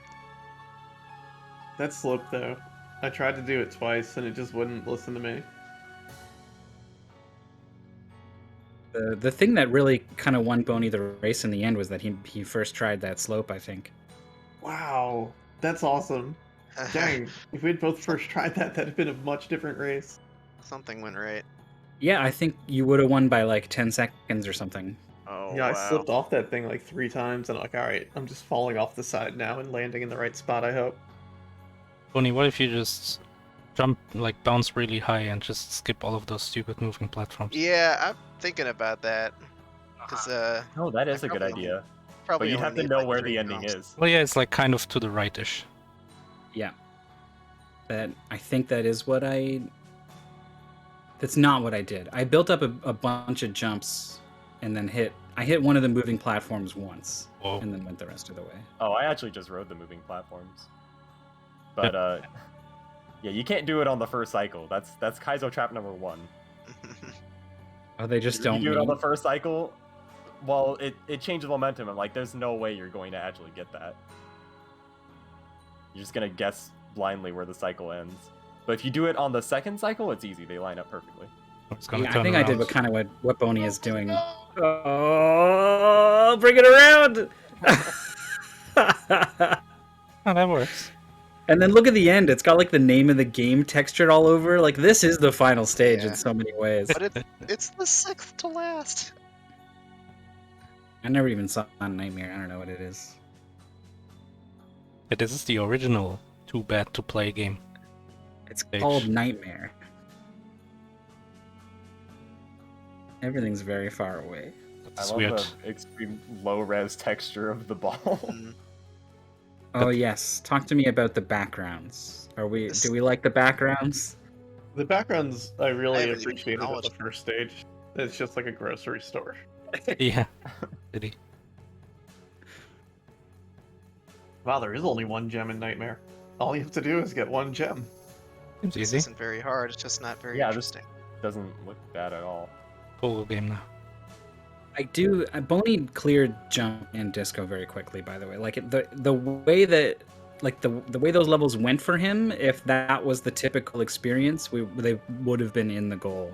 That slope though, I tried to do it twice and it just wouldn't listen to me. The thing that really kind of won Bony the race in the end was that he first tried that slope, I think. Wow, that's awesome. Dang, if we'd both first tried that, that'd have been a much different race. Something went right. Yeah, I think you would have won by like 10 seconds or something. Oh Yeah, I wow. slipped off that thing like 3 times and I'm like, alright, I'm just falling off the side now and landing in the right spot, I hope. Bonnie, what if you just jump, like bounce really high and just skip all of those stupid moving platforms? Yeah, I'm thinking about that. Cause Oh, that is I a good probably- idea. probably But you'd only have to need, know like, where 3 the ending jumps. is. Well, yeah, it's like kind of to the right-ish. Yeah. I think that is what that's not what I did. I built up a bunch of jumps and then I hit one of the moving platforms once Whoa. and then went the rest of the way. Oh, I actually just rode the moving platforms. But yeah, you can't do it on the first cycle. That's Kaizo trap number 1. Oh, they just If don't you do it on the mean- first cycle, well, it changes momentum. I'm like, there's no way you're going to actually get that. You're just gonna guess blindly where the cycle ends. But if you do it on the second cycle, it's easy. They line up perfectly. It's gonna Yeah, I turn think I did around. what Bony is doing. Oh, bring it around! Oh, that works. And then look at the end. It's got like the name of the game textured all over. Like this is the final stage Yeah. in so many ways. But it's the 6th to last. I never even saw Nightmare. I don't know what it is. Yeah, this is the original Too Bad to Play game. It's Stage. called Nightmare. Everything's very far away. That's I love weird. the extreme low res texture of the ball. Mm. Oh yes, talk to me about the backgrounds. Do we like the backgrounds? The backgrounds I really haven't even appreciated at the acknowledged first stage. It's just like a grocery store. Yeah. Did Wow, there is only one gem in Nightmare. All you have to do is get one gem. Seems This easy. isn't very hard. It's just not very Yeah, this- interesting. Doesn't look bad at all. Cool game now. Bony cleared jump and disco very quickly. By the way, like the way that like the way those levels went for him, if that was the typical experience, they would have been in the goal.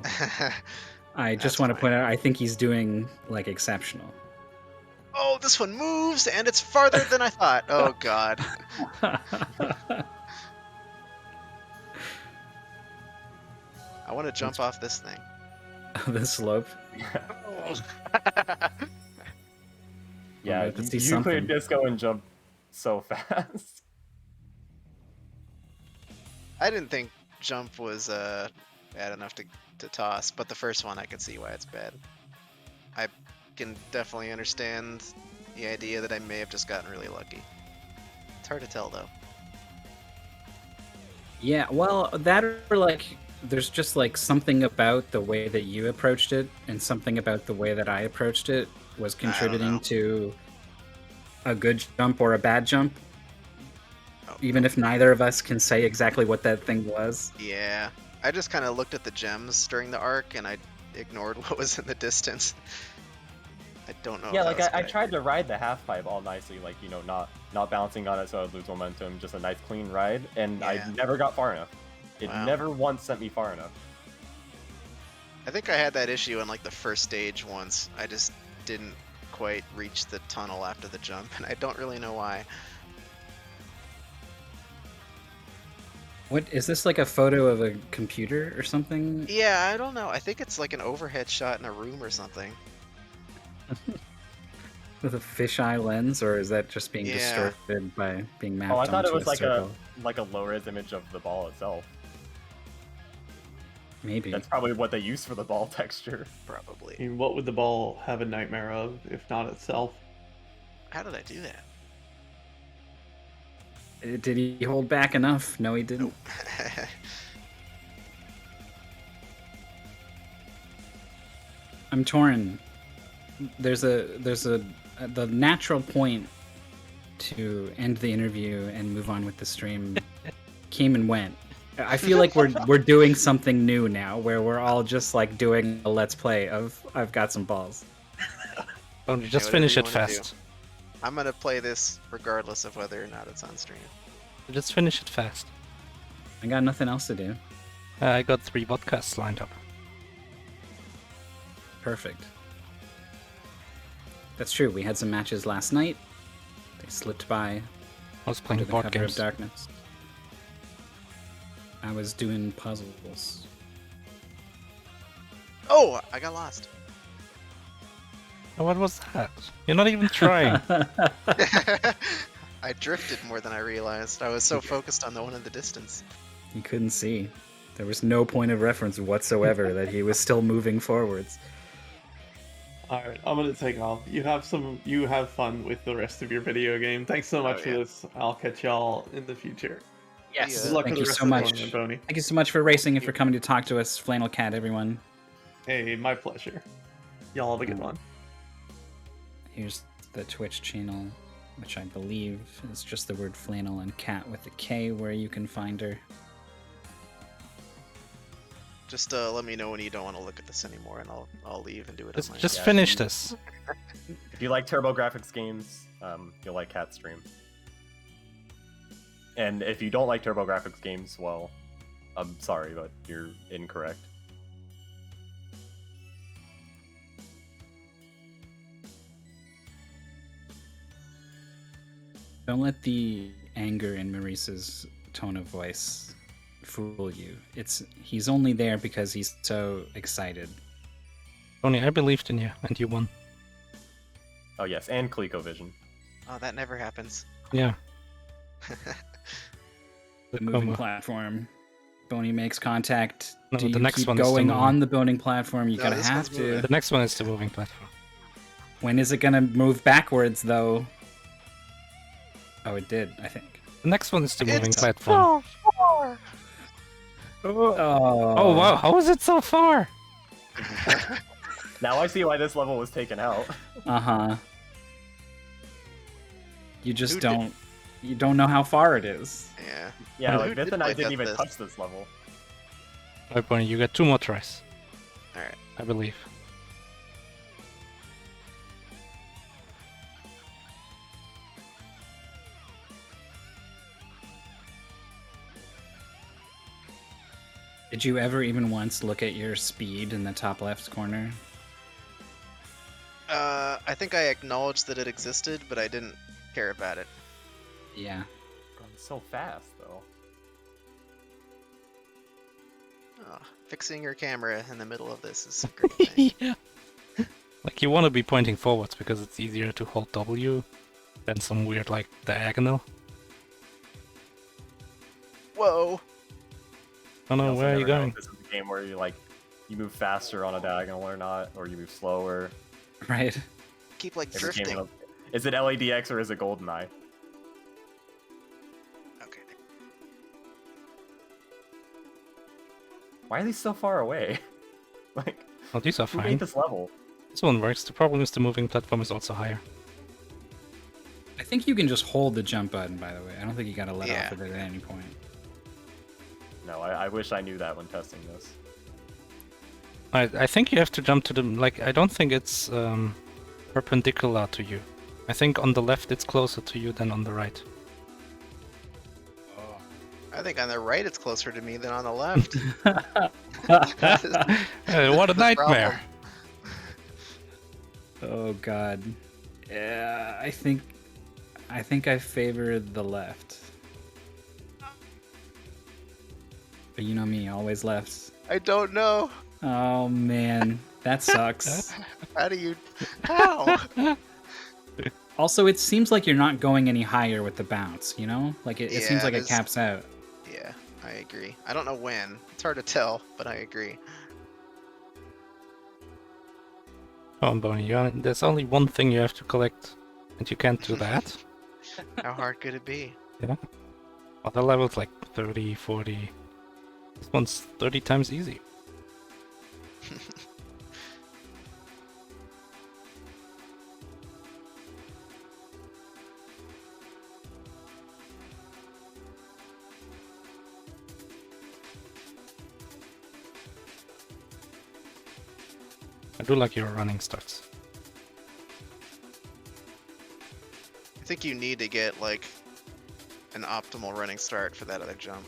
I just That's want to fine. point out, I think he's doing like exceptional. Oh, this one moves and it's farther than I thought. Oh god. I want to jump off this thing. The slope. Yeah, I'd like to see you something. cleared disco and jump so fast. I didn't think jump was bad enough to toss, but the first one I could see why it's bad. I can definitely understand the idea that I may have just gotten really lucky. It's hard to tell though. Yeah, well, that or like, there's just like something about the way that you approached it and something about the way that I approached it was I don't contributing know. to a good jump or a bad jump, Oh, even if neither of us can say exactly what that thing was. yeah. I just kind of looked at the gems during the arc and I ignored what was in the distance. I don't know. Yeah, if like that was I good. tried to ride the half pipe all nicely, like, you know, not bouncing on it so I'd lose momentum, just a nice clean ride, and Yeah. I never got far enough. It Wow. never once sent me far enough. I think I had that issue in like the first stage once. I just didn't quite reach the tunnel after the jump, and I don't really know why. What is this, like a photo of a computer or something? Yeah, I don't know. I think it's like an overhead shot in a room or something. With a fisheye lens, or is that just being Yeah. distorted by being mapped Oh, I thought it onto was a like circle? a low-res image of the ball itself. Maybe. That's probably what they use for the ball texture. I Probably. mean, what would the ball have a nightmare of, if not itself? How did I do that? Did he hold back enough? No, he didn't. Nope. I'm torn. There's the natural point to end the interview and move on with the stream came and went. I feel like we're doing something new now, where we're all just like doing a let's play of I've got some balls. Bony, just whatever finish you it wanna do. fast. I'm gonna play this regardless of whether or not it's on stream. Just finish it fast. I got nothing else to do. I got 3 podcasts lined up. Perfect. That's true. We had some matches last night. They slipped by I was playing under the board cover games. of darkness. I was doing puzzles. Oh, I got lost. Oh, what was that? You're not even trying. I drifted more than I realized. I was so focused on the one in the distance. He couldn't see. There was no point of reference whatsoever that he was still moving forwards. Alright, I'm gonna take off. You have fun with the rest of your video game. Thanks so much Oh, for yeah. this. I'll catch y'all in the future. Yes. Good luck Thank with you the rest so of the much. tournament, Bony. Thank you so much for racing and for coming to talk to us, FlannelKat, everyone. Hey, my pleasure. Y'all have a good one. Here's the Twitch channel, which I believe is just the word flannel and cat with a K, where you can find her. Just let me know when you don't want to look at this anymore, and I'll leave and do it. Just, on my just own. finish this. If you like TurboGrafx games, you'll like Cat Stream. And if you don't like TurboGrafx games, well, I'm sorry, but you're incorrect. Don't let the anger in Maurice's tone of voice fool you. He's only there because he's so excited. Bony, I believed in you, and you won. Oh yes, and ColecoVision. Oh, that never happens. Yeah. The moving Coma. platform. Bony makes contact. No, Do the you next keep one is the going moving. on the boning platform? You No, gotta this have one's to. moving. The next one is the moving platform. When is it gonna move backwards, though? Oh, it did, I think. The next one is the moving It's platform. Oh, Oh wow, how is it so far? Now I see why this level was taken out. Uh-huh. You just Who did- you don't know how far it is. Yeah. Yeah, Who like this did and I like didn't that even this? touch this level. Alright, Bony, you get 2 more tries, All right. I believe. Did you ever even once look at your speed in the top left corner? I think I acknowledged that it existed, but I didn't care about it. Yeah. Going so fast though. Oh, fixing your camera in the middle of this is a great thing. Yeah. Like you want to be pointing forwards because it's easier to hold W than some weird like diagonal. Whoa! Oh no, also where are you never know going? if This is a game where you move faster on a diagonal or not, or you move slower. Right. Keep like Every game drifting. is it LADX or is it GoldenEye? Okay. Why are these so far away? Like, Oh, these are who fine. made this level? This one works. The problem is the moving platform is also higher. I think you can just hold the jump button, by the way. I don't think you gotta let Yeah. off of it at any point. No, I wish I knew that when testing this. I think you have to jump to the like. I don't think it's perpendicular to you. I think on the left it's closer to you than on the right. I think on the right it's closer to me than on the left. What a The nightmare! Oh god. Yeah, I think I favor the left. But you know me, always left. I don't know. Oh man, that sucks. How do you? How? Also, it seems like you're not going any higher with the bounce, you know? Like, it seems Yeah, like it it is- caps out. Yeah, I agree. I don't know when. It's hard to tell, but I agree. Come on, Bony. There's only one thing you have to collect, and you can't do that. How hard could it be? Yeah. Other levels like 30, 40. This one's 30 times easy. I do like your running starts. I think you need to get like an optimal running start for that other jump.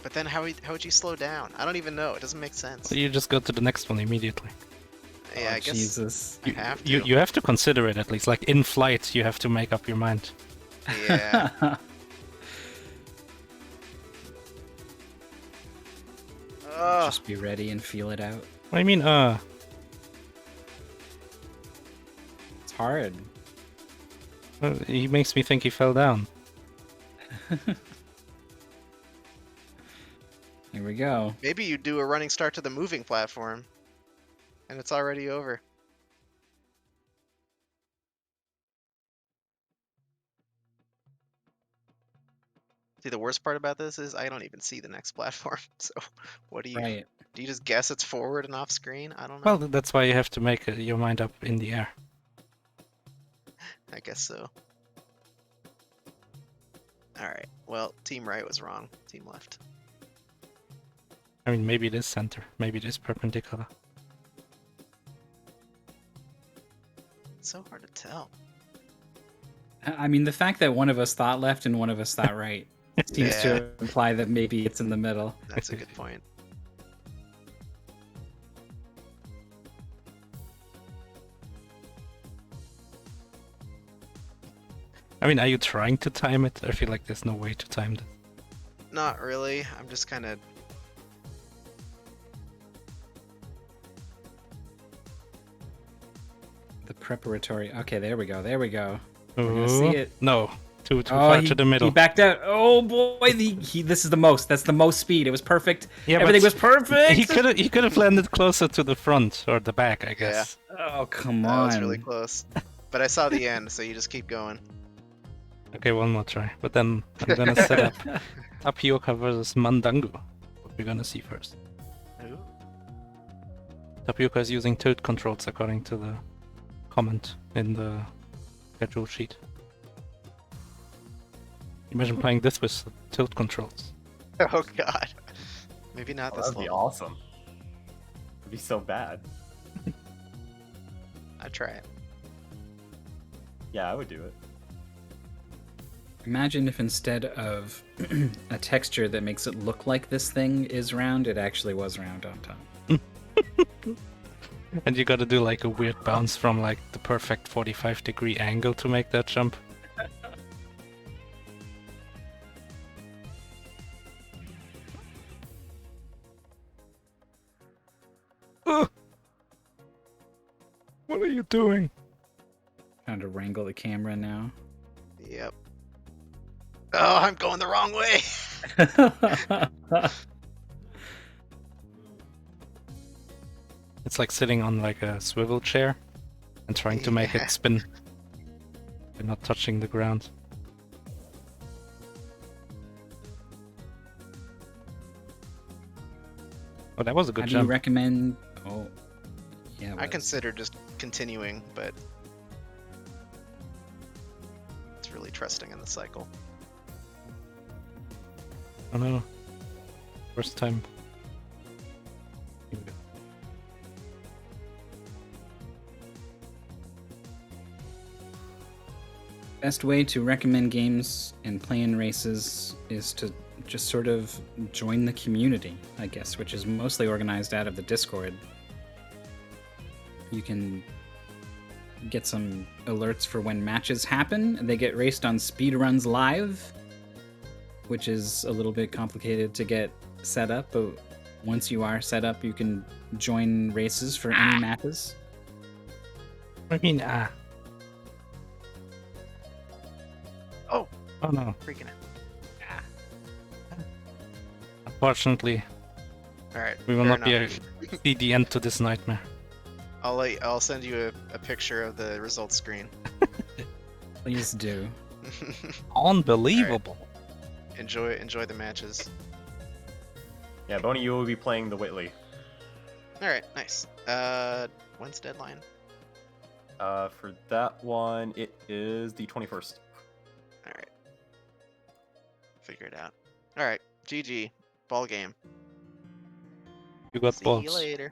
But then how would you slow down? I don't even know. It doesn't make sense. So you just go to the next one immediately. Yeah, Oh, I guess Jesus. I have to. You have to consider it at least. Like in flight, you have to make up your mind. Yeah. Ugh. Just be ready and feel it out. What do you mean, It's hard. He makes me think he fell down. Here we go. Maybe you do a running start to the moving platform, and it's already over. See, the worst part about this is I don't even see the next platform. So, what do you Right. do? You just guess it's forward and off screen? I don't know. Well, that's why you have to make your mind up in the air. I guess so. All right. Well, team right was wrong. Team left. I mean, maybe it is center. Maybe it is perpendicular. It's so hard to tell. I mean, the fact that one of us thought left and one of us thought right seems Yeah. to imply that maybe it's in the middle. That's a good point. I mean, are you trying to time it? I feel like there's no way to time this. Not really. I'm just kind of. The preparatory. Okay, there we go. There we go. We're gonna see it. No, too far to the middle. He backed out. Oh boy, this is the most. That's the most speed. It was perfect. Yeah, but Everything was perfect. He could have landed closer to the front or the back, I guess. Oh come That on. was really close. But I saw the end, so you just keep going. Okay, one more try. But then I'm gonna set up Tapioca versus Mandango. What we're gonna see first. Ooh. Tapioca is using tilt controls according to the comment in the schedule sheet. Imagine playing this with tilt controls. Oh god. Maybe not this That'd be level. awesome. It'd be so bad. I'd try it. Yeah, I would do it. Imagine if instead of a texture that makes it look like this thing is round, it actually was round on top. And you gotta do like a weird bounce from like the perfect 45-degree angle to make that jump. Ugh. What are you doing? Trying to wrangle the camera now. Yep. Oh, I'm going the wrong way. It's like sitting on like a swivel chair and trying to make Yeah. it spin. You're not touching the ground. Oh, that was a good How do you jump. recommend? Oh, yeah. I was. consider just continuing, but it's really trusting in the cycle. Oh no. First time. Here we go. Best way to recommend games and play in races is to just sort of join the community, I guess, which is mostly organized out of the Discord. You can get some alerts for when matches happen. They get raced on Speedruns Live. which is a little bit complicated to get set up, but once you are set up, you can join races for any matches. I mean, Oh, oh no. freaking out. Unfortunately, All right. we will fair not be enough. able to see the end to this nightmare. I'll send you a picture of the results screen. Please do. Unbelievable. enjoy the matches. Yeah, Bony, you will be playing the Whitley. All right, nice. When's deadline? For that one, it is the 21st. All right. Figure it out. All right. GG. Ball game. You got See balls. you later.